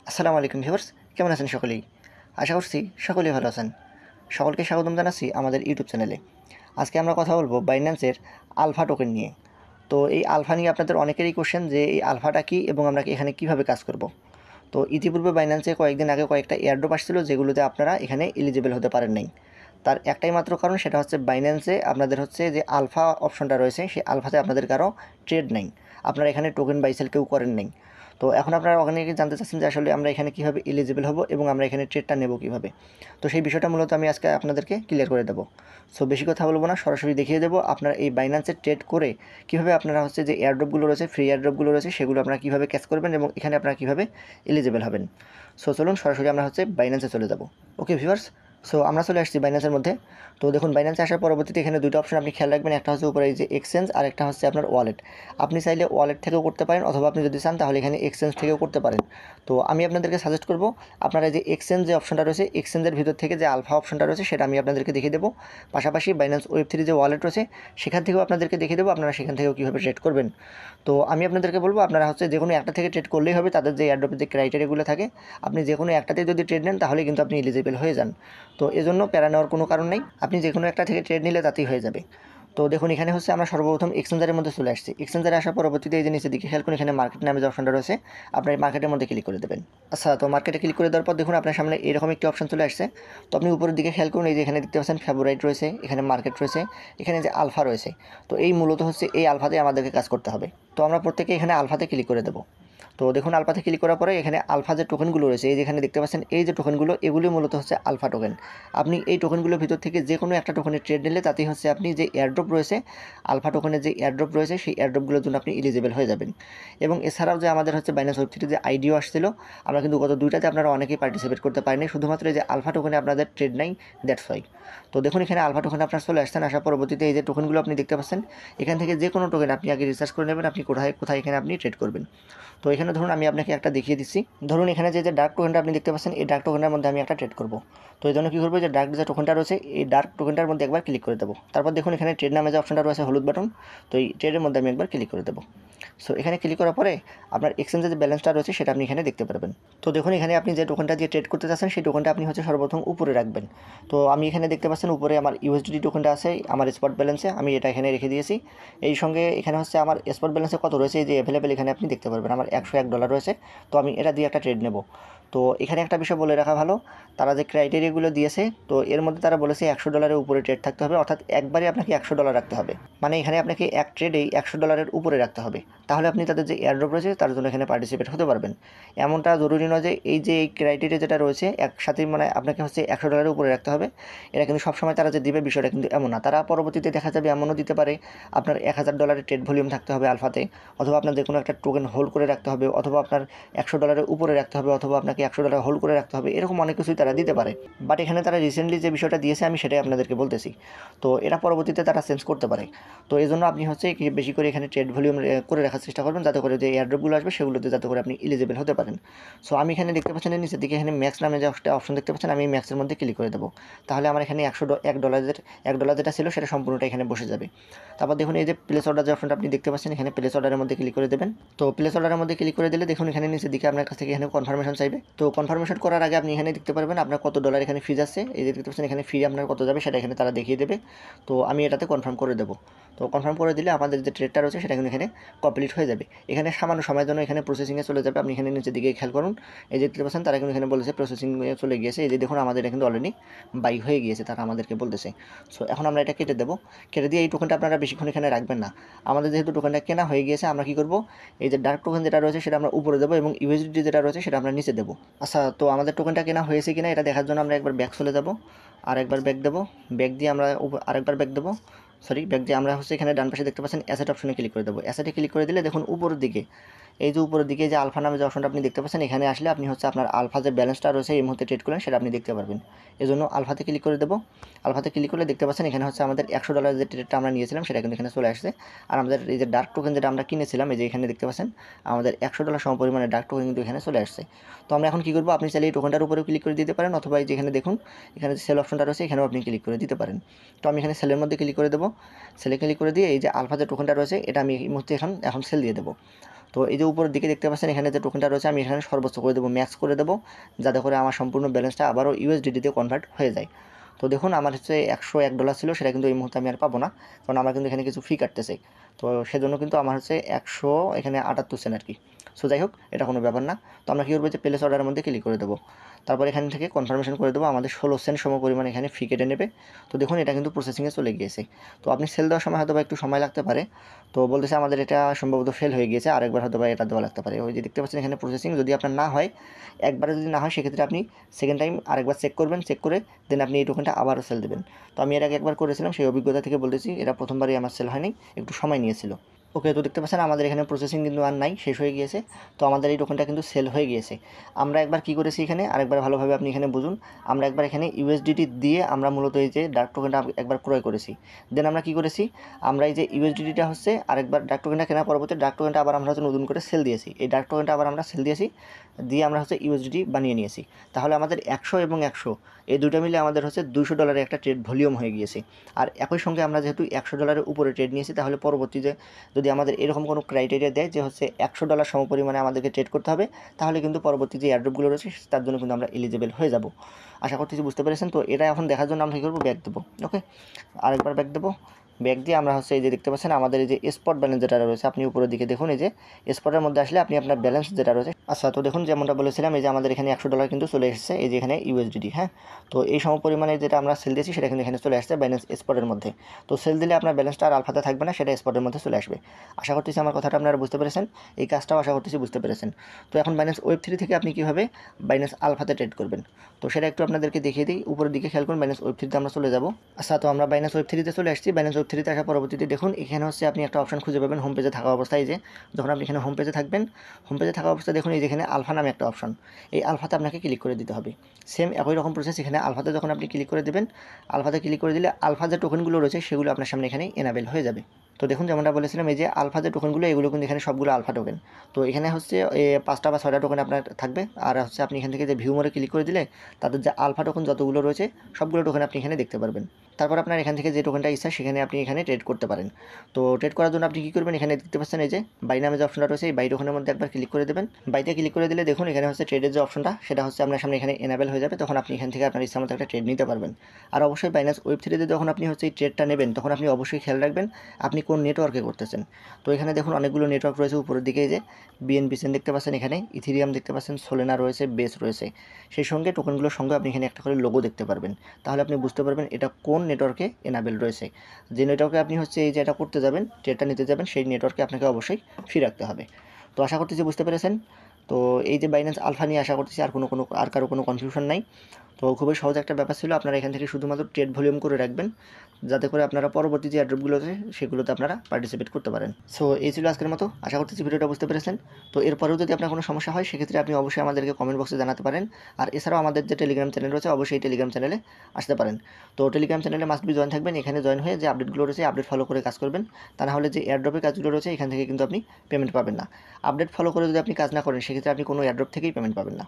আসসালামু আলাইকুম ভিউয়ার্স, কেমন আছেন সকলেই? আশা করছি সকলেই ভালো আছেন। সকলকে স্বাগতম জানাচ্ছি আমাদের ইউটিউব চ্যানেলে। আজকে আমরা কথা বলবো বাইন্যান্সের আলফা টোকেন নিয়ে। তো এই আলফা নিয়ে আপনাদের অনেকেরই কোশ্চেন যে এই আলফাটা কী এবং আমরা এখানে কীভাবে কাজ করব। তো ইতিপূর্বে বাইন্যান্সে কয়েকদিন আগে কয়েকটা এয়ারড্রপ আসছিল যেগুলোতে আপনারা এখানে এলিজিবল হতে পারেন নাই। তার একটাই মাত্র কারণ, সেটা হচ্ছে বাইন্যান্সে আপনাদের হচ্ছে যে আলফা অপশনটা রয়েছে সেই আলফাতে আপনাদের কারো ট্রেড নেই, আপনারা এখানে টোকেন বাই সেল কেউ করেন নাই। তো এখন আপনারা অনেকে জানতে চাচ্ছেন যে আসলে আমরা এখানে কীভাবে এলিজিবল হব এবং আমরা এখানে ট্রেডটা নেব কীভাবে। তো সেই বিষয়টা মূলত আমি আজকে আপনাদেরকে ক্লিয়ার করে দেবো। সো বেশি কথা বলবো না, সরাসরি দেখিয়ে দেবো আপনারা এই বাইন্যান্সে ট্রেড করে কীভাবে আপনারা হচ্ছে যে এয়ারড্রপগুলো রয়েছে, ফ্রি এয়ারড্রপগুলো রয়েছে, সেগুলো আপনারা কীভাবে ক্যাচ করবেন এবং এখানে আপনারা কীভাবে এলিজিবল হবেন। সো চলুন সরাসরি আমরা হচ্ছে বাইন্যান্সে চলে যাব। ওকে ভিউয়ার্স, সো আমরা চলে আসছি বাইন্যান্সের মধ্যে। তো দেখুন, বাইন্যান্সে আসার পরবর্তীতে এখানে দুটো অপশন আপনি খেয়াল রাখবেন, একটা হচ্ছে উপরে এই যে এক্সচেঞ্জ আর একটা হচ্ছে আপনার ওয়ালেট। আপনি চাইলে ওয়ালেট থেকেও করতে পারেন অথবা আপনি যদি চান তাহলে এখানে এক্সচেঞ্জ থেকেও করতে পারেন। তো আমি আপনাদেরকে সাজেস্ট করব আপনারা যে এক্সচেঞ্জ যে অপশনটা রয়েছে, এক্সচেঞ্জের ভিতর থেকে যে আলফা অপশনটা রয়েছে সেটা আমি আপনাদেরকে দেখিয়ে দেবো। পাশাপাশি বাইন্যান্স ওয়েব3 যে ওয়ালেট রয়েছে সেখান থেকেও আপনাদেরকে দেখিয়ে দেবো আপনারা সেখান থেকেও কীভাবে ট্রেড করবেন। তো আমি আপনাদেরকে বলবো আপনারা হচ্ছে যে কোনো একটা থেকে ট্রেড করলেই হবে, তাদের যে এয়ারড্রপের যে ক্রাইটেরিয়াগুলো থাকে আপনি যে কোনো একটাতে যদি ট্রেড নেন তাহলে কিন্তু আপনি এলিজিবল হয়ে যান। তো এজন্য প্যারা নেওয়ার কোনো কারণ নেই, আপনি যে কোনো একটা থেকে ট্রেড নিলে তাতেই হয়ে যাবে। তো দেখুন, এখানে হচ্ছে আমরা সর্বপ্রথম এক্সচেঞ্জারের মধ্যে চলে আসছি। এক্সচেঞ্জারে আসার পরবর্তীতে এই যে নিচের দিকে খেয়াল করুন, এখানে মার্কেট নামে যে অপশনটা রয়েছে আপনার এই মার্কেটের মধ্যে ক্লিক করে দেবেন। আচ্ছা, তো মার্কেটে ক্লিক করে দেওয়ার পর দেখুন আপনার সামনে এরকম একটি অপশন চলে আসছে। তো আপনি উপরের দিকে খেয়াল করুন, এই যে এখানে দেখতে পাচ্ছেন ফেভারিট রয়েছে, এখানে মার্কেট রয়েছে, এখানে যে আলফা রয়েছে। তো এই মূলত হচ্ছে এই আলফাতে আমাদেরকে কাজ করতে হবে। তো আমরা প্রত্যেকে এখানে আলফাতে ক্লিক করে দেবো। তো দেখুন, আলফাতে ক্লিক করার পরে এখানে আলফা যে টোকেনগুলো রয়েছে, এই যেখানে দেখতে পাচ্ছেন এই যে টোকেনগুলো, এগুলি মূলত হচ্ছে আলফা টোকেন। আপনি এই টোকেনগুলোর ভিতর থেকে যে কোনো একটা টোকেনের ট্রেড নিলে তাতেই হচ্ছে আপনি যে এয়ারড্রপ রয়েছে, আলফা টোকেনের যে এয়ারড্রপ রয়েছে সেই এয়ারড্রপগুলোর জন্য আপনি এলিজিবল হয়ে যাবেন। এবং এছাড়াও যে আমাদের হচ্ছে বাইন্যান্স ওয়েব3 যে আইডিও আসছিল, আমরা কিন্তু গত দুইটাতে আপনারা অনেকেই পার্টিসিপেট করতে পারেনি, শুধুমাত্র এই যে আলফা টোকেনে আপনাদের ট্রেড নাই, দ্যাটস ওয়াই। তো দেখুন, এখানে আলফা টোকেন আপনার চলে আসছেন, আসার পরবর্তীতে এই যে টোকেনগুলো আপনি দেখতে পাচ্ছেন, এখান থেকে যে কোনো টোকেন আপনি আগে রিসার্চ করে নেবেন আপনি কোথায় কোথায় এখানে আপনি ট্রেড করবেন। তো এখানে ধরুন আমি আপনাকে একটা দেখিয়ে দিচ্ছি। ধরুন এখানে যে ডার্ক টোকেনটা আপনি দেখতে পাচ্ছেন, এই ডার্ক টোকেনটার মধ্যে আমি একটা ট্রেড করব। তো এই জন্য কী করবো, যে ডার্ক যে টোকেনটা রয়েছে এই ডার্ক টোকেনটার মধ্যে একবার ক্লিক করে দেবো। তারপর দেখুন এখানে ট্রেড নামে যে অপশনটা রয়েছে হলুদ বাটন, তো এই ট্রেডের মধ্যে আমি একবার ক্লিক করে দেবো। সো এখানে ক্লিক করার পরে আপনার এক্সচেঞ্জের যে ব্যালেন্সটা রয়েছে সেটা আপনি এখানে দেখতে পারবেন। তো দেখুন, এখানে আপনি যে টোকেনটা দিয়ে ট্রেড করতে চাচ্ছেন সেই টোকেনটা আপনি হচ্ছে সর্বপ্রথম উপরে রাখবেন। তো আমি এখানে দেখতে পাচ্ছেন উপরে আমার ইউএসডিটি টোকেনটা আছে আমার স্পট ব্যালেন্সে, আমি এটা এখানে রেখে দিয়েছি। এই সঙ্গে এখানে হচ্ছে আমার স্পট ব্যালেন্সে কত রয়েছে এই যে অ্যাভেলেবেল, এখানে আপনি দেখতে পারবেন আমার $101 রয়েছে। তো আমি এটা দিয়ে একটা ট্রেড নেব। তো এখানে একটা বিষয় বলে রাখা ভালো, তারা যে ক্রাইটেরিয়াগুলো দিয়েছে তো এর মধ্যে তারা বলেছে $100 উপরে ট্রেড থাকতে হবে, অর্থাৎ একবারে আপনাকে $100 রাখতে হবে। মানে এখানে আপনাকে এক ট্রেডেই $100 উপরে রাখতে হবে, তাহলে আপনি তাদের যে এয়ারড্রপ রয়েছে তার জন্য এখানে পার্টিসিপেট হতে পারবেন। এমনটা জরুরি নয় যে এই ক্রাইটেরিয়া যেটা রয়েছে একসাথে মানে আপনাকে হচ্ছে $100 উপরে রাখতে হবে। এটা কিন্তু সবসময় তারা যে দিবে বিষয়টা কিন্তু এমন না, তারা পরবর্তীতে দেখা যাবে এমনও দিতে পারে আপনার $1000 ট্রেড ভলিউম থাকতে হবে আলফাতে, অথবা আপনার যে কোনো একটা টোকেন হোল্ড করে রাখতে হবে, অথবা আপনার $100 উপরে রাখতে হবে, অথবা আপনাকে $100 হোল্ড করে রাখতে হবে, এরকম অনেক কিছুই তারা দিতে পারে। বাট এখানে তারা রিসেন্টলি যে বিষয়টা দিয়েছে আমি সেটাই আপনাদেরকে বলতেছি। তো এটা পরবর্তীতে তারা চেঞ্জ করতে পারে। তো এই জন্য আপনি হচ্ছে বেশি করে এখানে ট্রেড ভলিউম করে রাখার চেষ্টা করবেন, যাতে করে যে এয়ারড্রপগুলো আসবে সেগুলোতে যাতে করে আপনি এলিজিবল হতে পারেন। সো আমি এখানে দেখতে পাচ্ছেন নিচের দিকে এখানে ম্যাক্স নামে যে একটা অপশন দেখতে পাচ্ছেন, আমি ম্যাক্সের মধ্যে ক্লিক করে দেবো। তাহলে আমার এখানে $100 যেটা ছিল সেটা সম্পূর্ণটা এখানে বসে যাবে। তারপর দেখুন এই যে প্লেস অর্ডার যে অপশনটা আপনি দেখতে পাচ্ছেন, এখানে প্লেস অর্ডারের মধ্যে ক্লিক করে দেবেন। তো প্লেস অর্ডারের মধ্যে ক্লিক করে দিলে দেখুন এখানে নিচের দিকে আপনার কাছ থেকে এখানে কনফার্মেশন চাইবে। তো কনফার্মেশন করার আগে আপনি এখানে দেখতে পারবেন আপনার কত ডলার এখানে ফি যাচ্ছে, এই যে দেখতে পাচ্ছেন এখানে ফি আপনার কত যাবে সেটা এখানে তারা দেখিয়ে দেবে। তো আমি এটাতে কনফার্ম করে দেবো। তো কনফার্ম করে দিলে আমাদের যে ট্রেডটা রয়েছে সেটা কিন্তু এখানে কমপ্লিট হয়ে যাবে। এখানে সামান্য সময়ের জন্য এখানে প্রসেসিংয়ে চলে যাবে। আপনি এখানে নিচের দিকে খেয়াল করুন, এই যে দেখতে পাচ্ছেন তারা কিন্তু এখানে বলেছে প্রসেসিংয়ে চলে গিয়েছে। এই যে দেখুন আমাদের এটা কিন্তু অলরেডি বাই হয়ে গিয়েছে, তারা আমাদেরকে বলতেছে। সো এখন আমরা এটা কেটে দেবো। কেটে দিয়ে এই টোকেনটা আপনারা বেশিক্ষণ এখানে রাখবেন না। আমাদের যেহেতু টোকেনটা কেনা হয়ে গিয়েছে, আমরা কী করবো, এই যে ডার্ক টোকেন যেটা রয়েছে সেটা আমরা উপরে দেবো এবং ইউএসডি যেটা রয়েছে সেটা আমরা নিচে দেবো। আচ্ছা, তো আমাদের টোকেনটা কেনা হয়েছে কিনা এটা দেখার জন্য আমরা একবার ব্যাক চলে যাব, আর একবার ব্যাক দেবো। ব্যাক দিয়ে আমরা আরেকবার ব্যাক দেবো, ব্যাক দিয়ে আমরা হচ্ছে এখানে ডান পাশে দেখতে পাচ্ছেন অ্যাসেট অপশনে ক্লিক করে দেবো। অ্যাসেটে ক্লিক করে দিলে দেখুন উপরের দিকে এই যে উপরের দিকে যে আলফা নামে যে অপশনটা আপনি দেখতে পাচ্ছেন, এখানে আসলে আপনি হচ্ছে আপনার আলফা যে ব্যালেন্সটা রয়েছে এই মুহূর্তে ট্রেড করেন সেটা আপনি দেখতে পারবেন। এই জন্য আলফাতে ক্লিক করে দেবো। আলফাতে ক্লিক করলে দেখতে পাচ্ছেন এখানে হচ্ছে আমাদের $100 যে ট্রেডটা আমরা নিয়েছিলাম সেটা কিন্তু এখানে চলে আসছে। আর আমাদের এই যে ডার্ক টোকেন যেটা আমরা কিনেছিলাম এই যে এখানে দেখতে পাচ্ছেন আমাদের $100 সম পরিমাণে ডার্ক টোকেন কিন্তু এখানে চলে আসছে। তো আমরা এখন কী করবো, আপনি চাইলে এই টোকেনটার উপরেও ক্লিক করে দিতে পারেন, অথবা এই যেখানে দেখুন এখানে যে সেল অপশনটা রয়েছে এখানেও আপনি ক্লিক করে দিতে পারেন। তো আমি এখানে সেলের মধ্যে ক্লিক করে দেবো। সেলে ক্লিক করে দিয়ে এই যে আলফা যে টোকেনটা রয়েছে এটা আমি এই মুহূর্তে এখন সেল দিয়ে দেবো। তো এই যে উপরের দিকে দেখতে পাচ্ছেন এখানে যে টোকেনটা রয়েছে আমি এখানে সর্বোচ্চ করে দেবো, ম্যাক্স করে দেবো, যাতে করে আমার সম্পূর্ণ ব্যালেন্সটা আবারও ইউএসডিটিতে কনভার্ট হয়ে যায়। তো দেখুন আমার হচ্ছে $101 ছিল, সেটা কিন্তু এই মুহূর্তে আমি আর পাবো না, কারণ আমরা কিন্তু এখানে কিছু ফি কাটতেছে। তো সেজন্য কিন্তু আমার হচ্ছে 178 সেন্ট আর কি। সো যাই হোক, এটা কোনো ব্যাপার না। তো আমরা কী করবো, যে প্লেস অর্ডারের মধ্যে ক্লিক করে দেবো। তারপর এখান থেকে কনফার্মেশন করে দেবো, আমাদের 16 সেন্ট সম পরিমাণ এখানে ফি কেটে নেবে। তো দেখুন এটা কিন্তু প্রসেসিংয়ে চলে গিয়েছে। তো আপনি সেল দেওয়ার সময় হয়তো বা একটু সময় লাগতে পারে। তো বলতেছে আমাদের এটা সম্ভবত ফেল হয়ে গিয়েছে, আরেকবার হয়তো বা এটা দেওয়া লাগতে পারে। ওই যে দেখতে পাচ্ছেন এখানে প্রসেসিং, যদি আপনার না হয়, একবারে যদি না হয়, সেক্ষেত্রে আপনি সেকেন্ড টাইম আরেকবার চেক করবেন, চেক করে দেন আপনি এই টোকেনটা আবারও সেল দেবেন। তো আমি এর আগে একবার করেছিলাম, সেই অভিজ্ঞতা থেকে বলতেছি, এটা প্রথমবারই আমার সেল হয়নি, একটু সময় নিয়েছিল। ওকে, তো দেখতে পাচ্ছেন আমাদের এখানে প্রসেসিং কিন্তু আর নাই, শেষ হয়ে গিয়েছে। তো আমাদের এই টোকেনটা কিন্তু সেল হয়ে গিয়েছে। আমরা একবার কী করেছি এখানে, আরেকবার ভালোভাবে আপনি এখানে বুঝুন। আমরা একবার এখানে ইউএসডিটি দিয়ে আমরা মূলত এই যে ডার্ক টোকেনটা একবার ক্রয় করেছি। দেন আমরা কী করেছি, আমরা এই যে ইউএসডিটিটা হচ্ছে আরেকবার ডার্ক টোকেনটা কেনার পরবর্তী ডার্ক টোকেনটা আবার আমরা হচ্ছে নতুন করে সেল দিয়েছি। এই ডার্ক টোকেনটা আবার আমরা সেল দিয়েছি, দিয়ে আমরা হচ্ছে ইউএসডিটি বানিয়ে নিয়েছি। তাহলে আমাদের 100 এবং 100 এই দুটো মিলে আমাদের হচ্ছে $200 একটা ট্রেড ভলিউম হয়ে গিয়েছে। আর একই সঙ্গে আমরা যেহেতু $100 উপরে ট্রেড নিয়েছি, তাহলে পরবর্তীতে যদি আমাদের এরকম কোনো ক্রাইটেরিয়া দেয় যে হচ্ছে $100 সমপরিমাণে আমাদেরকে ট্রেড করতে হবে, তাহলে কিন্তু পরবর্তী যে এয়ারড্রপগুলো রয়েছে তার জন্য কিন্তু আমরা এলিজিবল হয়ে যাব। আশা করতেছি বুঝতে পেরেছেন। তো এটা এখন দেখার জন্য আমরা কী করবো, ব্যাক দেবো। ওকে, আরেকবার ব্যাক দেবো। ব্যাক দিয়ে আমরা হচ্ছে এই যে দেখতে পাচ্ছেন আমাদের এই যে স্পট ব্যালেন্স যেটা রয়েছে, আপনি উপরের দিকে দেখুন, এই যে স্পটের মধ্যে আসলে আপনি আপনার ব্যালেন্স যেটা রয়েছে। আচ্ছা, তো দেখুন যেমনটা বলেছিলাম, এই যে আমাদের এখানে $100 কিন্তু চলে এসেছে, এই যে এখানে ইউএসডিটি। হ্যাঁ, তো এই সমপরিমাণে যেটা আমরা সেল দিয়েছি সেটা কিন্তু এখানে চলে আসছে ব্যালেন্স স্পটের মধ্যে। তো সেল দিলে আপনার ব্যালেন্সটা আর আলফাতে থাকবে না, সেটা স্পটের মধ্যে চলে আসবে। আশা করতেছি আমার কথাটা আপনারা বুঝতে পেরেছেন, এই কাজটাও আশা করতেছি বুঝতে পেরেছেন। তো এখন বাইন্যান্স ওয়েব3 থেকে আপনি কীভাবে বাইন্যান্স আলফাতে ট্রেড করবেন, তো সেটা একটু আপনাদেরকে দেখিয়ে দিই। উপরের দিকে খেয়াল করুন, বাইন্যান্স ওয়েব3তে আমরা চলে যাব। আচ্ছা, তো আমরা বাইন্যান্স ওয়েব3তে চলে আসছি। বাইন্যান্স ওয়েব3তে আসার পরবর্তীতে দেখুন এখানে হচ্ছে আপনি একটা অপশন খুঁজে পাবেন হোম পেজে থাকা অবস্থায়। যে যখন আপনি এখানে হোম পেজে থাকবেন, হোম পেজে থাকা অবস্থায় দেখুন এই যেখানে আলফা নামে একটা অপশন, এই আলফাতে আপনাকে ক্লিক করে দিতে হবে। সেম একই রকম প্রসেস, এখানে আলফাতে যখন আপনি ক্লিক করে দেবেন, আলফাতে ক্লিক করে দিলে আলফা যে টোকেনগুলো রয়েছে সেগুলো আপনার সামনে এখানে এনাবেল হয়ে যাবে। তো দেখুন যেমনটা বলেছিলাম, এই যে আলফা যে টোকেনগুলো, এগুলো কিন্তু এখানে সবগুলো আলফা টোকেন। তো এখানে হচ্ছে 5টা বা 6টা টোকেন আপনার থাকবে। আর হচ্ছে আপনি এখান থেকে যে ভিউ মোড়ে ক্লিক করে দিলে তাদের যে আলফা টোকেন যতগুলো রয়েছে সবগুলো টোকেন আপনি এখানে দেখতে পারবেন। তারপর আপনার এখান থেকে যে টোকেনটা ইচ্ছা সেখানে আপনি এখানে ট্রেড করতে পারেন। তো ট্রেড করার জন্য আপনি কী করবেন, এখানে দেখতে পাচ্ছেন এই যে বাই নামে যে অপশনটা রয়েছে, এই বাই টোকেনের মধ্যে একবার ক্লিক করে দেবেন। বাইতে ক্লিক করে দিলে দেখুন এখানে হচ্ছে ট্রেডের যে অপশনটা সেটা হচ্ছে আপনার সামনে এখানে এনাবেল হয়ে যাবে। তখন আপনি এখান থেকে আপনার ইচ্ছা মতো একটা ট্রেড নিতে পারবেন। আর অবশ্যই বাইন্যান্স ওয়েব3তে যখন আপনি হচ্ছে এই ট্রেডটা নেবেন, তখন আপনি অবশ্যই খেয়াল রাখবেন আপনি কোন নেটওয়ার্কে করতেছেন। তো এখানে দেখুন অনেকগুলো নেটওয়ার্ক রয়েছে উপরের দিকে, এই যে বিএনবি চেন দেখতে পাচ্ছেন, এখানে ইথিরিয়াম দেখতে পাচ্ছেন, সোলেনা রয়েছে, বেস রয়েছে। সেই সঙ্গে টোকেনগুলোর সঙ্গে আপনি এখানে একটা করে লোগো দেখতে পারবেন। তাহলে আপনি বুঝতে পারবেন এটা কোন নেটওয়ার্কে এনাবেল রয়েছে। যে নেটওয়ার্কে আপনি হচ্ছে এই যে এটা করতে যাবেন, ট্রেডটা নিতে যাবেন, সেই নেটওয়ার্কে আপনাকে অবশ্যই ফি রাখতে হবে। তো আশা করতেছি বুঝতে পেরেছেন। তো এই যে বাইন্যান্স আলফা নিয়ে আশা করতেছি আর কারো কোনো কনফিউশন নাই। তো খুবই সহজ একটা ব্যাপার ছিল। আপনারা এখান থেকে শুধুমাত্র ট্রেড ভলিউম করে রাখবেন, যাতে করে আপনারা পরবর্তী যে অ্যাড্রপগুলো আছে সেগুলোতে আপনারা পার্টিসিপেট করতে পারেন। সো এই ছিল আজকের মতো, আশা করতেছি ভিডিওটা বুঝতে পেরেছেন। তো এরপরেও যদি আপনার কোনো সমস্যা হয় সেক্ষেত্রে আপনি অবশ্যই আমাদেরকে কমেন্ট বক্সে জানাতে পারেন। আর এছাড়াও আমাদের যে টেলিগ্রাম চ্যানেল রয়েছে, অবশ্যই টেলিগ্রাম চ্যানেলে আসতে পারেন। তো টেলিগ্রাম চ্যানেলে মাস্ট বি জয়েন থাকবেন। এখানে জয়েন হয়ে যে আপডেটগুলো রয়েছে আপডেট ফলো করে কাজ করবেন। তা না হলে যে এয়ারড্রপের কাজগুলো রয়েছে এখান থেকে কিন্তু আপনি পেমেন্ট পাবেন না। আপডেট ফলো করে যদি আপনি কাজ না করেন সেক্ষেত্রে আপনি কোনো এয়ারড্রপ থেকেই পেমেন্ট পাবেন না।